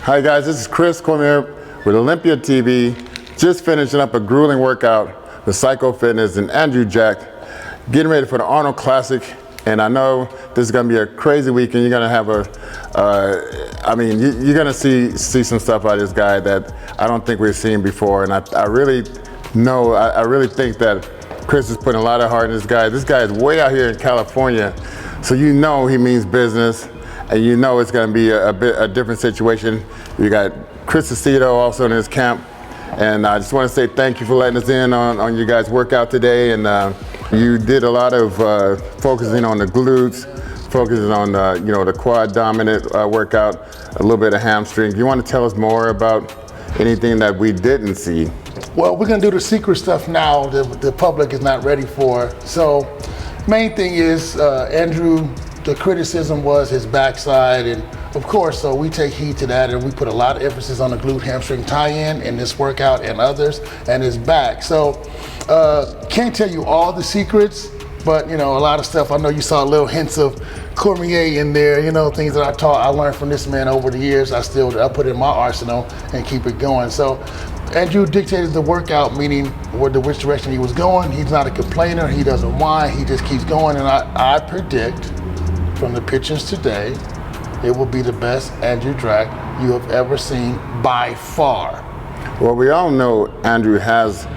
Hi guys, this is Chris Cormier with Olympia TV. Just finishing up a grueling workout with Psycho Fitness and Andrew Jack, getting ready for the Arnold Classic. And I know this is gonna be a crazy weekend. You're gonna have you're gonna see some stuff out of this guy that I don't think we've seen before. And I really think that Chris is putting a lot of heart in this guy. This guy is way out here in California, so you know he means business. And you know it's going to be a different situation. You got Chris Aceto also in his camp. And I just want to say thank you for letting us in on your guys' workout today. And you did a lot of focusing on the glutes, focusing on the quad dominant workout, a little bit of hamstring. Do you want to tell us more about anything that we didn't see? Well, we're going to do the secret stuff now that the public is not ready for. So main thing is Andrew, the criticism was his backside, and of course, so we take heed to that, and we put a lot of emphasis on the glute hamstring tie-in in this workout and others, and his back. So can't tell you all the secrets, but a lot of stuff. I know you saw little hints of Cormier in there, things that I learned from this man over the years. I put it in my arsenal and keep it going. So Andrew dictated the workout, meaning which direction he was going. He's not a complainer, he doesn't whine, he just keeps going, and I predict from the pictures today, it will be the best Andrew Jack you have ever seen by far. Well, we all know Andrew has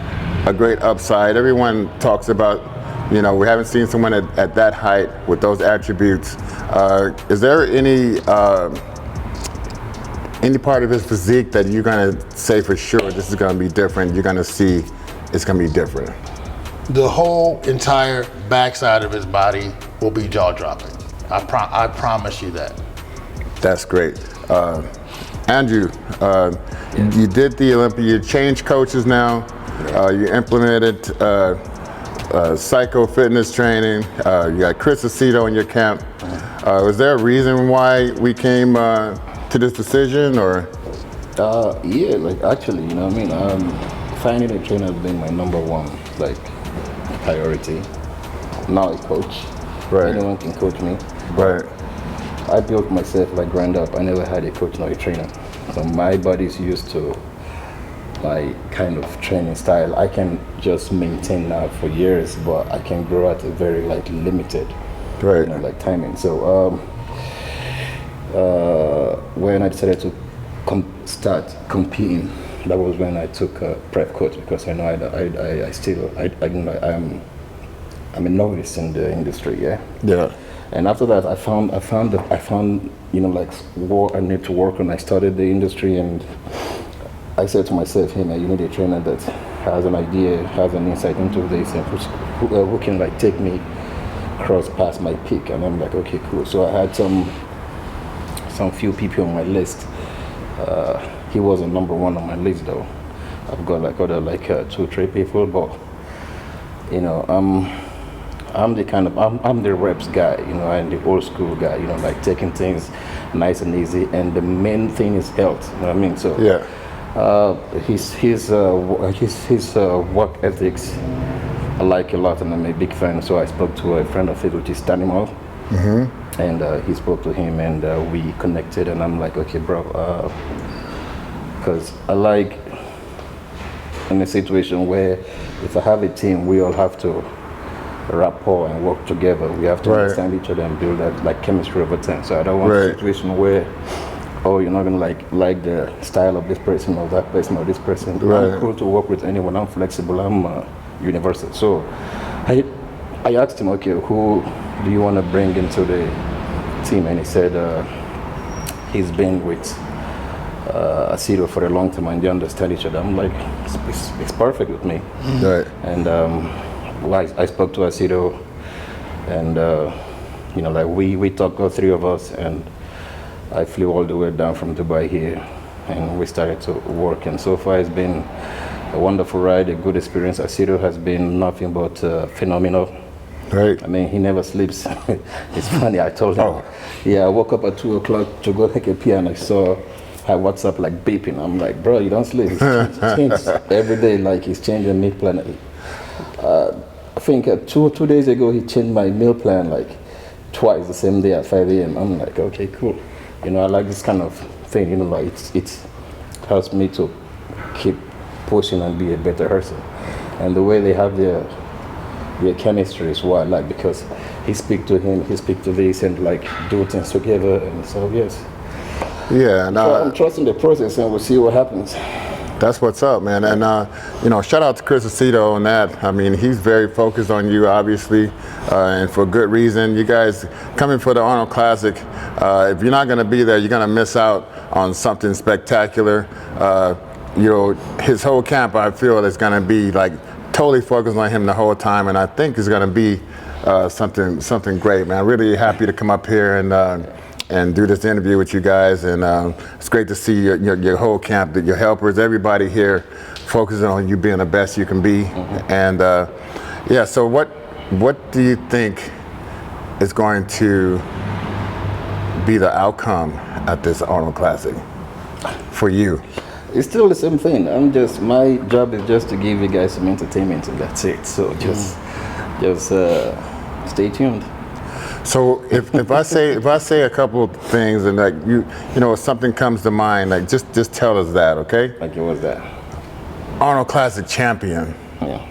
a great upside. Everyone talks about, we haven't seen someone at that height with those attributes. Is there any part of his physique that you're gonna say for sure this is gonna be different? You're gonna see it's gonna be different. The whole entire backside of his body will be jaw-dropping. I promise you that. That's great. Andrew, you did the Olympia, you changed coaches now, you implemented Psycho Fitness training, you got Chris Aceto in your camp. Was there a reason why we came to this decision, or? Actually, finding a trainer has been my number one, priority. Now I coach. Right. Anyone can coach me. Right. I built myself ground up. I never had a coach nor a trainer. So my body's used to my kind of training style. I can just maintain now for years, but I can grow at a very limited timing. So when I decided to start competing, that was when I took a prep coach, because I know I'm a novice in the industry, Yeah. And after that, I found what I need to work on. I studied the industry, and I said to myself, hey man, you need a trainer that has an idea, has an insight into this, and who can take me cross past my peak. And I'm like, okay, cool. So I had some few people on my list. He wasn't number one on my list though. I've got other 2-3 people, but I'm the reps guy, I'm the old school guy, taking things nice and easy, and the main thing is health, you know what I mean? So yeah. His work ethics I like a lot, and I'm a big fan. So I spoke to a friend of his, which is Danimal, and he spoke to him, and we connected, and I'm like, okay, bro, because I like in a situation where if I have a team, we all have to rapport and work together. We have to understand each other and build that chemistry over time. So I don't want a situation where, you're not gonna like the style of this person or that person or this person. I'm cool to work with anyone. I'm flexible. I'm universal. So I asked him, okay, who do you want to bring into the team? And he said he's been with Aceto for a long time, and they understand each other. I'm like, it's perfect with me. Right. And I spoke to Aceto, and we talked, all three of us, and I flew all the way down from Dubai here, and we started to work. And so far, it's been a wonderful ride, a good experience. Aceto has been nothing but phenomenal. Right. I mean, he never sleeps. It's funny. I told him, I woke up at 2 o'clock to go take a pee, and I saw her WhatsApp beeping. I'm like, bro, you don't sleep. He's changed every day, he's changing meal plan. I think 2 days ago he changed my meal plan twice the same day at 5 a.m. I'm like, okay, cool. I like this kind of thing, you know, like it helps me to keep pushing and be a better person. And the way they have their chemistry is what I like, because he speak to him, he speak to this, and like do things together. And so yes, Yeah, and so I'm trusting the process, and we'll see what happens. that's what's up, man. And you know, shout out to Chris Aceto on that. I mean, he's very focused on you, obviously, and for good reason. You guys coming for the Arnold Classic. If you're not going to be there, you're going to miss out on something spectacular. You know, his whole camp, I feel, is going to be like totally focused on him the whole time, and I think it's going to be something great, man. Really happy to come up here and do this interview with you guys, and it's great to see your whole camp, your helpers, everybody here focusing on you being the best you can be. And yeah, so what do you think is going to be the outcome at this Arnold Classic for you? It's still the same thing. My job is just to give you guys some entertainment, and that's it. So just stay tuned. So if I say a couple of things, and like you know, if something comes to mind, like just tell us that, okay? Like, what was that? Arnold Classic champion. Yeah.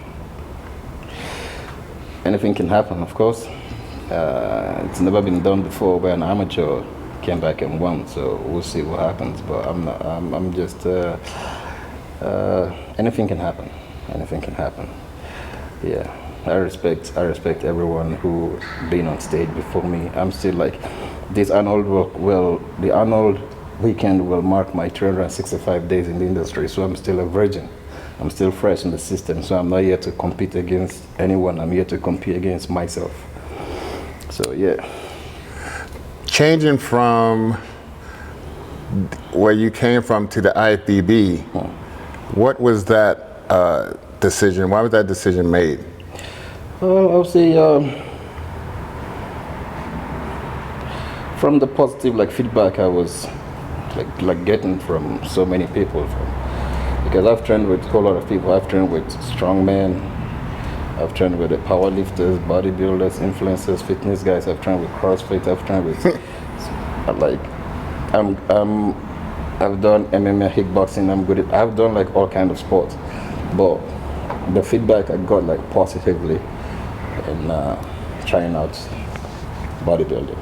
Anything can happen, of course. It's never been done before where an amateur came back and won, so we'll see what happens. But I'm just anything can happen. Anything can happen. Yeah, I respect everyone who been on stage before me. I'm still like, this Arnold the Arnold weekend will mark my 365 days in the industry, so I'm still a virgin. I'm still fresh in the system, so I'm not here to compete against anyone. I'm here to compete against myself. So yeah. Changing from where you came from to the IFBB, what was that decision? Why was that decision made? Well, I would say from the positive feedback I was like getting from so many people, because I've trained with a whole lot of people. I've trained with strongmen, I've trained with the powerlifters, bodybuilders, influencers, fitness guys. I've trained with CrossFit. I've trained with I've done MMA, kickboxing. I've done all kind of sports, but the feedback I got positively in trying out bodybuilding.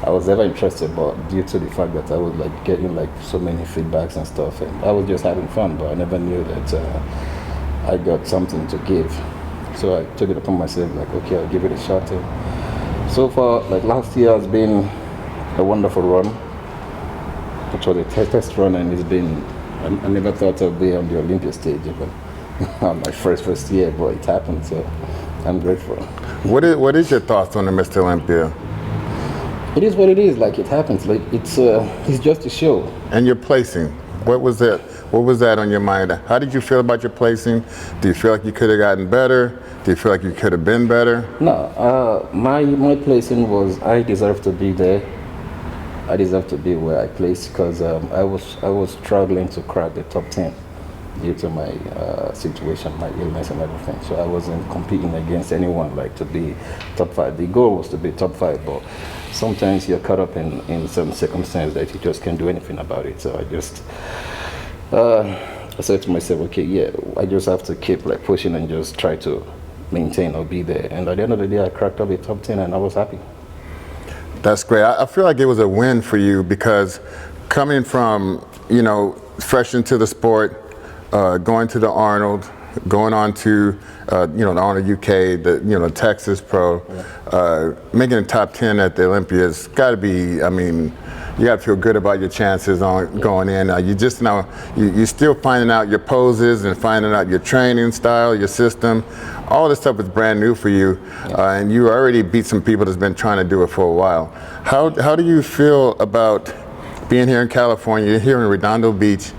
I was never interested, but due to the fact that I was getting so many feedbacks and stuff, and I was just having fun, but I never knew that I got something to give. So I took it upon myself, okay, I'll give it a shot. And so far, last year has been a wonderful run, which was a test run, and it's been, I never thought I'd be on the Olympia stage, but on my first year, but it happened, so I'm grateful. What is your thoughts on the Mr. Olympia? It is what it is, it happens, it's just a show. And your placing, what was that? What was that on your mind? How did you feel about your placing? Do you feel like you could have gotten better? Do you feel like you could have been better? No, my placing was, I deserve to be there. I deserve to be where I placed, because I was struggling to crack the top 10 due to my situation, my illness and everything. So I wasn't competing against anyone to be top 5. The goal was to be top 5, but sometimes you're caught up in some circumstance that you just can't do anything about it. So I just I said to myself, okay, yeah, I just have to keep pushing and just try to maintain or be there. And at the end of the day, I cracked up the top 10 and I was happy. That's great. I feel like it was a win for you, because coming from, fresh into the sport, going to the Arnold, going on to, the Arnold UK, the Texas Pro, making the top 10 at the Olympia has got to be, you got to feel good about your chances on going in. You just now, you're still finding out your poses and finding out your training style, your system. All this stuff is brand new for you, and you already beat some people that's been trying to do it for a while. How do you feel about being here in California? You're here in Redondo Beach.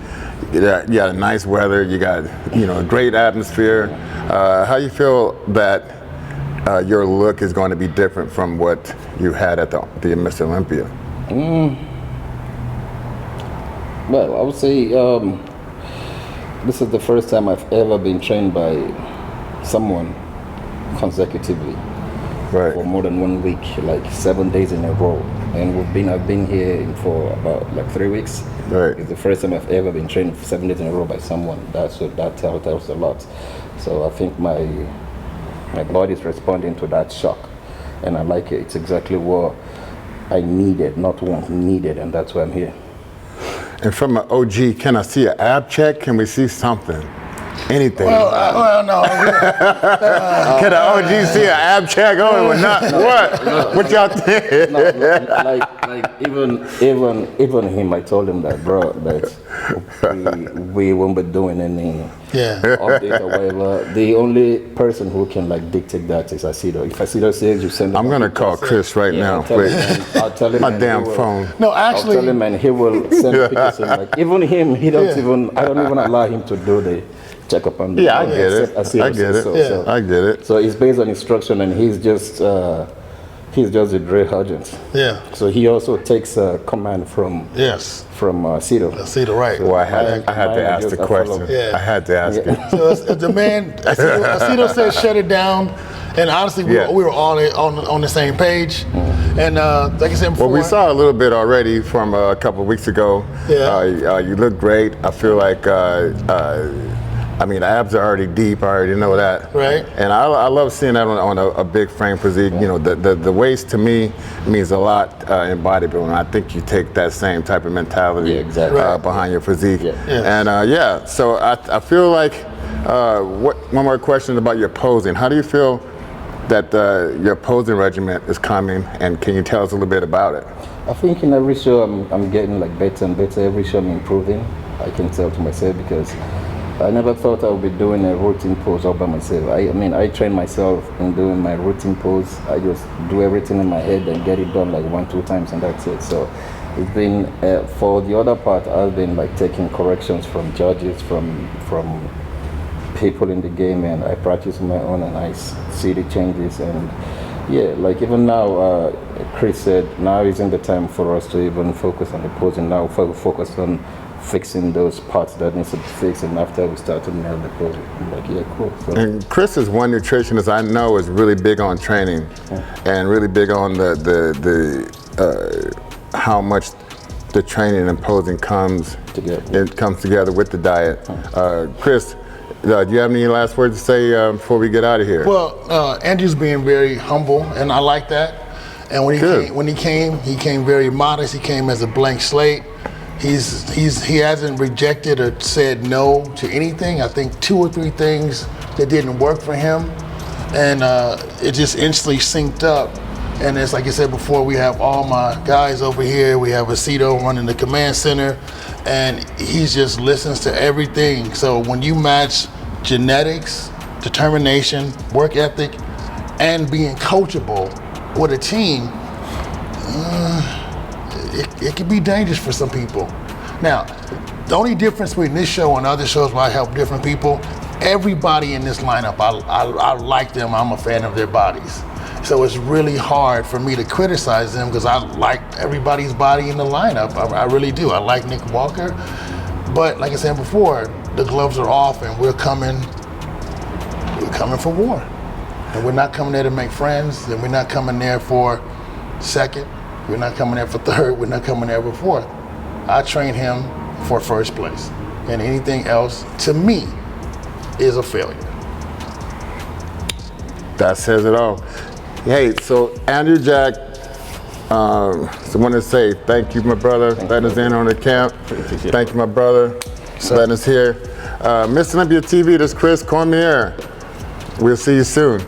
You got a nice weather. You got a great atmosphere. How do you feel that your look is going to be different from what you had at the Mr. Olympia? Well, I would say this is the first time I've ever been trained by someone consecutively. Right. for more than 1 week, like 7 days in a row. And I've been here for about like 3 weeks. Right. It's the first time I've ever been trained for 7 days in a row by someone. That tells a lot. So I think my body's responding to that shock, and I like it. It's exactly what I needed, not want, needed, and that's why I'm here. And from an OG, can I see an ab check? Can we see something? Anything? Well, no. Can an OG see an ab check? Oh, we're not. What? What y'all think? No, like even him, I told him that, bro, that we won't be doing any update or whatever. The only person who can like dictate that is Asido. If Asido says you send him, I'm gonna call Chris right now. I'll tell him My damn phone. No, actually, I'll tell him and he will send pictures. Like even him, I don't even allow him to do the checkup on the Yeah, I get it. I get it. I get it. So it's based on instruction, and he's just a drill sergeant. Yeah. So he also takes command from Cito. Cito, right. Well, I had to ask the question. Yeah. I had to ask it. So the man, Cito said shut it down, and honestly, we were all on the same page. And like I said before, well, we saw a little bit already from a couple of weeks ago. Yeah. You look great. I feel like. I mean, the abs are already deep. I already know that. Right. And I love seeing that on a big frame physique. You know, the waist to me means a lot in bodybuilding. I think you take that same type of mentality behind your physique. And so I feel like one more question about your posing. How do you feel that your posing regimen is coming, and can you tell us a little bit about it? I think in every show I'm getting like better and better. Every show I'm improving. I can tell to myself, because I never thought I would be doing a routine pose all by myself. I mean, I train myself in doing my routine pose. I just do everything in my head and get it done like 1-2 times, and that's it. So it's been, for the other part, I've been like taking corrections from judges, from people in the game, and I practice on my own, and I see the changes. And yeah, like even now, Chris said, now isn't the time for us to even focus on the posing. Now focus on fixing those parts that needs to be fixed, and after we start to nail the pose, I'm like, yeah, cool. So. And Chris is one nutritionist I know is really big on training, and really big on the how much the training and posing comes together. It comes together with the diet. Chris, do you have any last words to say before we get out of here? Well, Andrew's being very humble, and I like that. And when he came very modest. He came as a blank slate. He hasn't rejected or said no to anything. I think 2 or 3 things that didn't work for him, and it just instantly synced up. And it's like I said before, we have all my guys over here. We have Aceto running the command center, and he just listens to everything. So when you match genetics, determination, work ethic, and being coachable with a team, it can be dangerous for some people. Now, the only difference between this show and other shows where I help different people, everybody in this lineup, I like them, I'm a fan of their bodies. So it's really hard for me to criticize them, because I like everybody's body in the lineup. I really do. I like Nick Walker. But like I said before, the gloves are off, and we're coming for war. And we're not coming there to make friends, and we're not coming there for second. We're not coming there for third. We're not coming there for fourth. I train him for first place. And anything else, to me, is a failure. That says it all. Hey, so Andrew Jack, so I want to say thank you, my brother, letting us in on the camp. Thank you, my brother, letting us here. Miss Olympia TV, this is Chris Cormier. We'll see you soon.